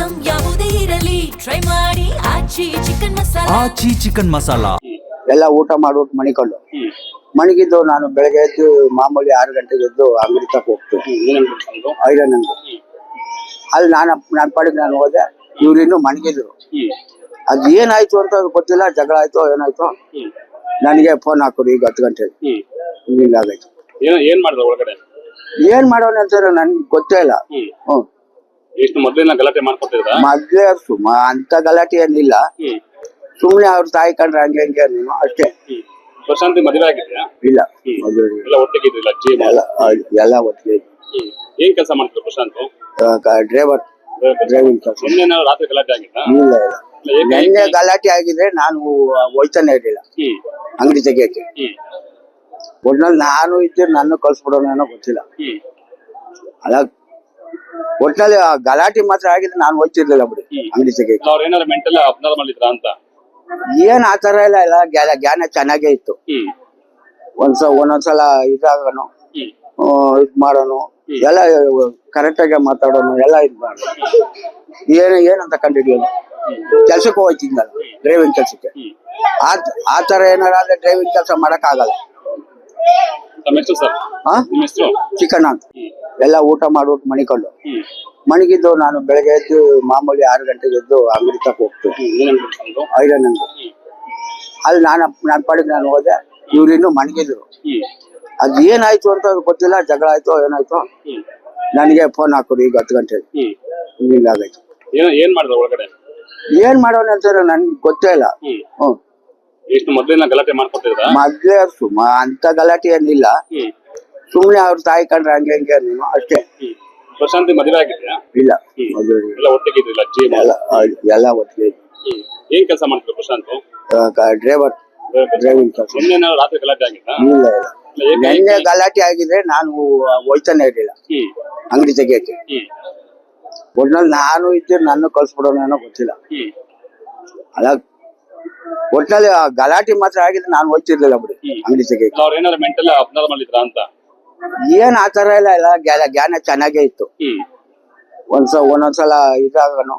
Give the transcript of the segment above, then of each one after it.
Item ಯಾವುದೇ ಇರಲಿ try ಮಾಡಿ ಆಚಿ ಚಿಕನ್ ಮಸಾಲಾ ಎಲ್ಲ ಊಟ ಮಾಡ್ಬಿಟ್ಟು ಮಣಿಕೊಂಡು ಮಣಿಗಿದ್ದು ನಾನು ಬೆಳಗ್ಗೆ ಎದ್ದು ಮಾಮೂಲಿ 6 ಗಂಟೆಗೆ ಎದ್ದು ಅಂಗಡಿ ತಕ ಹೋಗ್ತೀನಿ ಐರನ್ ಅಂಗಡಿ. ಅಲ್ಲಿ ನನ್ನ ಪಾಡಿಗೆ ನಾನು ಹೋದೆ, ಇವ್ರು ಇನ್ನೂ ಮಣಿಗಿದ್ರು. ಅದು ಏನಾಯ್ತು ಅಂತ ಗೊತ್ತಿಲ್ಲ, ಜಗಳ ಆಯ್ತು ಏನಾಯ್ತು. ನನಗೆ ಫೋನ್ ಹಾಕೋರು ಈಗ 10 ಗಂಟೆಗೆ ಹಿಂಗಾಗೈತು. ಏನ್ ಮಾಡಿದ್ರು ಒಳಗಡೆ? ಏನ್ ಮಾಡೋಣ ಅಂತ ನನ್ಗೆ ಗೊತ್ತೇ ಇಲ್ಲ. ಎಷ್ಟು ಮೊದಲಿನ ಗಲಾಟೆ ಮಾಡ್ಕೊತಿದ್ರ? ಮೊದ್ಲೇ ಅಂತ ಗಲಾಟೆ ಏನಿಲ್ಲ, ಸುಮ್ನೆ ಅವ್ರ ತಾಯಿ ಕಂಡ್ರೆ ಹಂಗೆ ಹಂಗೆ ನೀನು ಅಷ್ಟೇ. ಪ್ರಶಾಂತಿ ಮದುವೆ ಆಗಿದ್ಯಾ? ಇಲ್ಲ, ಎಲ್ಲ ಒಟ್ಟಿಗೆ ಇದ್ರಿಲ್ಲ? ಎಲ್ಲ ಒಟ್ಟಿಗೆ. ಏನ್ ಕೆಲಸ ಮಾಡ್ತಿದ್ರು ಪ್ರಶಾಂತ್? ಡ್ರೈವಿಂಗ್ ಕೆಲಸ. ರಾತ್ರಿ ಗಲಾಟೆ ಆಗಿತ್ತಾ? ಇಲ್ಲ, ನೆನ್ನೆ ಗಲಾಟೆ ಆಗಿದ್ರೆ ನಾನು ಹೋಯ್ತಾನೆ ಇರ್ಲಿಲ್ಲ ಅಂಗಡಿ ತೆಗಿಯಕ್ಕೆ. ಒಟ್ನಲ್ಲಿ ನಾನು ಇದ್ದೆ, ನನ್ನ ಕಳ್ಸ್ಬಿಡೋಣ ಗೊತ್ತಿಲ್ಲ. ಅಲ್ಲ, ಒಟ್ನಲ್ಲಿ ಗಲಾಟೆ ಮಾತ್ರ ಆಗಿದ್ರೆ ನಾನು ಹೋಯ್ತಿರ್ಲಿಲ್ಲ ಬಿಡಿ ಅಂಗಡಿ ತೆಗಿಯಕ್ಕೆ. ಅವ್ರ ಏನಾದ್ರು ಮೆಂಟಲ್ ಅಬ್ನಾರ್ಮಲ್ ಇದ್ರ ಅಂತ? ಏನ್ ಆತರ ಎಲ್ಲ ಜ್ಞಾನ ಚೆನ್ನಾಗೇ ಇತ್ತು. ಒಂದೊಂದ್ಸಲ ಇದಾಗನು ಇದ್ ಮಾಡೋನು, ಎಲ್ಲ ಕರೆಕ್ಟ್ ಆಗಿ ಮಾತಾಡೋನು, ಎಲ್ಲ ಇದ್ ಮಾಡೋನು. ಏನಂತ ಕಂಡಿಡಿಯೋದು. ಕೆಲ್ಸಕ್ಕೆ ಹೋಗ್ತಿದ್ನಲ್ಲ, ಡ್ರೈವಿಂಗ್ ಕೆಲ್ಸಕ್ಕೆ. ಆತರ ಏನಾದ್ರೆ ಡ್ರೈವಿಂಗ್ ಕೆಲಸ ಮಾಡಕ್ ಆಗಲ್ಲ. ಚಿಕನ್ ಅಂತ ಎಲ್ಲ ಊಟ ಮಾಡ್ಬಿಟ್ಟು ಮಣಿಕೊಂಡು ಮಣಿಗಿದ್ದು ನಾನು ಬೆಳಗ್ಗೆ ಎದ್ದು ಮಾಮೂಲಿ 6 ಗಂಟೆಗೆ ಎದ್ದು ಅಂಗಡಿ ತಕ ಹೋಗ್ತೀನಿ ಐರನ್ ಅಂಗಡಿ. ಅಲ್ಲಿ ನನ್ನ ಪಾಡಿಗೆ ನಾನು ಹೋದೆ, ಇವ್ರು ಇನ್ನೂ ಮಣಿಗಿದ್ರು. ಅದು ಏನಾಯ್ತು ಅಂತ ಗೊತ್ತಿಲ್ಲ, ಜಗಳ ಆಯ್ತು ಏನಾಯ್ತು. ನನಗೆ ಫೋನ್ ಹಾಕೋರು ಈಗ 10 ಗಂಟೆಗೆ ಹಿಂಗಾಗೈತು. ಏನ್ ಮಾಡಿದ್ರು ಒಳಗಡೆ? ಏನ್ ಮಾಡೋಣ ಅಂತ ನನ್ಗೆ ಗೊತ್ತೇ ಇಲ್ಲ. ಎಷ್ಟು ಮೊದಲಿನ ಗಲಾಟೆ ಮಾಡ್ಕೊತಿದ್ರ? ಮೊದ್ಲೇ ಅಂತ ಗಲಾಟೆ ಏನಿಲ್ಲ, ಸುಮ್ನೆ ಅವ್ರ ತಾಯಿ ಕಂಡ್ರೆ ಹಂಗೆ ಹಂಗೆ ನೀನು ಅಷ್ಟೇ. ಪ್ರಶಾಂತಿ ಮದುವೆ ಆಗಿದ್ಯಾ? ಇಲ್ಲ, ಎಲ್ಲ ಒಟ್ಟಿಗೆ ಇದ್ರಿಲ್ಲ? ಎಲ್ಲ ಒಟ್ಟಿಗೆ. ಏನ್ ಕೆಲಸ ಮಾಡ್ತಿದ್ರು ಪ್ರಶಾಂತ್? ಡ್ರೈವಿಂಗ್ ಕೆಲಸ. ರಾತ್ರಿ ಗಲಾಟೆ ಆಗಿತ್ತಾ? ಇಲ್ಲ, ನೆನ್ನೆ ಗಲಾಟೆ ಆಗಿದ್ರೆ ನಾನು ಹೋಯ್ತಾನೆ ಇರ್ಲಿಲ್ಲ ಅಂಗಡಿ ತೆಗಿಯಕ್ಕೆ. ಒಟ್ನಲ್ಲಿ ನಾನು ಇದ್ದೆ, ನನ್ನ ಕಳ್ಸ್ಬಿಡೋಣ ಗೊತ್ತಿಲ್ಲ. ಅಲ್ಲ, ಒಟ್ನಲ್ಲಿ ಗಲಾಟೆ ಮಾತ್ರ ಆಗಿದ್ರೆ ನಾನು ಹೋಯ್ತಿರ್ಲಿಲ್ಲ ಬಿಡಿ ಅಂಗಡಿ ತೆಗಿಯಕ್ಕೆ. ಅವ್ರ ಏನಾದ್ರು ಮೆಂಟಲ್ ಅಬ್ನಾರ್ಮಲ್ ಇದ್ರ ಅಂತ? ಏನ್ ಆತರ ಎಲ್ಲ ಜ್ಞಾನ ಚೆನ್ನಾಗೇ ಇತ್ತು. ಒಂದೊಂದ್ಸಲ ಇದಾಗನು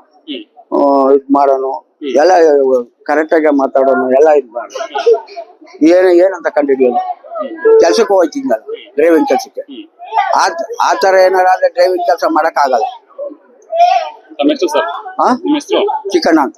ಇದ್ ಮಾಡೋನು, ಎಲ್ಲ ಕರೆಕ್ಟ್ ಆಗಿ ಮಾತಾಡೋನು, ಎಲ್ಲ ಇದ್ ಮಾಡೋನು. ಏನಂತ ಕಂಡಿಡಿಯೋದು. ಕೆಲ್ಸಕ್ಕೆ ಹೋಗ್ತಿದ್ನಲ್ಲ, ಡ್ರೈವಿಂಗ್ ಕೆಲ್ಸಕ್ಕೆ. ಆತರ ಏನಾದ್ರೆ ಡ್ರೈವಿಂಗ್ ಕೆಲಸ ಮಾಡಕ್ ಆಗಲ್ಲ. ಚಿಕನ್ ಅಂತ